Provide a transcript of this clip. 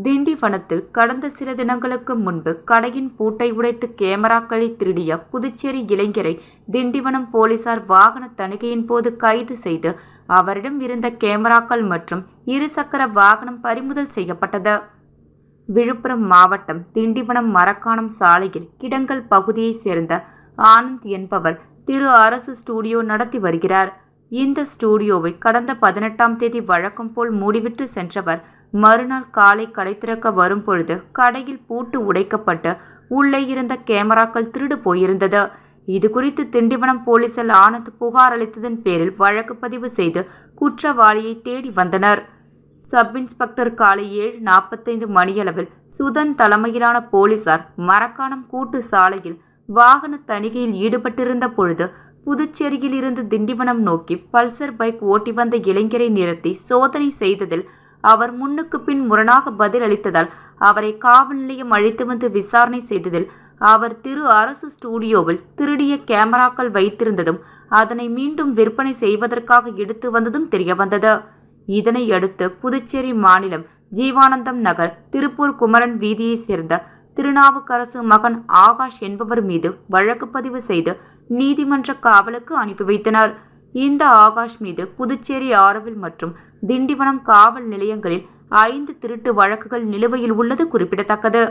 திண்டிவனத்தில் கடந்த சில தினங்களுக்கு முன்பு கடையின் பூட்டை உடைத்து கேமராக்களை திருடிய புதுச்சேரி இளைஞரை திண்டிவனம் போலீசார் வாகன தணிக்கையின் போது கைது செய்து அவரிடம் இருந்த கேமராக்கள் மற்றும் இருசக்கர வாகனம் பறிமுதல் செய்யப்பட்டது. விழுப்புரம் மாவட்டம் திண்டிவனம் மரக்காணம் சாலையில் கிடங்கல் பகுதியைச் சேர்ந்த ஆனந்த் என்பவர் திரு அரசு ஸ்டுடியோ நடத்தி வருகிறார். இந்த ஸ்டுடியோவை கடந்த 18ஆம் தேதி வழக்கம் போல் மூடிவிட்டு சென்றவர் மறுநாள் காலை கடை திறக்க வரும் பொழுது கடையில் பூட்டு உடைக்கப்பட்டு உள்ளே இருந்த கேமராக்கள் திருடு போயிருந்தது. இதுகுறித்து திண்டிவனம் போலீசில் ஆனந்த் புகார் அளித்ததன் பேரில் வழக்கு பதிவு செய்து குற்றவாளியை தேடி வந்தனர். சப் இன்ஸ்பெக்டர் காலை 7:45 மணியளவில் சுதன் தலைமையிலான போலீசார் மரக்காணம் கூட்டு சாலையில் வாகன தணிக்கையில் ஈடுபட்டிருந்த பொழுது புதுச்சேரியில் இருந்து திண்டிவனம் நோக்கி பல்சர் பைக் ஓட்டி வந்த இளைஞரை நிறுத்தி சோதனை செய்ததில் அவர் முன்னுக்கு பின் முரணாக பதில் அளித்ததால் அவரை காவல் நிலையம் அழைத்து வந்து விசாரணை செய்ததில் அவர் திரு அரசு ஸ்டுடியோவில் திருடிய கேமராக்கள் வைத்திருந்ததும் அதனை மீண்டும் விற்பனை செய்வதற்காக எடுத்து வந்ததும் தெரியவந்தது. இதனை அடுத்து புதுச்சேரி மாநிலம் ஜீவானந்தம் நகர் திருப்பூர் குமரன் வீதியைச் சேர்ந்த திருநாவுக்கரசு மகன் ஆகாஷ் என்பவர் மீது வழக்கு பதிவு செய்து நீதிமன்ற காவலுக்கு அனுப்பி வைத்தனர். இந்த ஆகாஷ் மீது புதுச்சேரி ஆரவில் மற்றும் திண்டிவனம் காவல் நிலையங்களில் 5 திருட்டு வழக்குகள் நிலுவையில் உள்ளது குறிப்பிடத்தக்கது.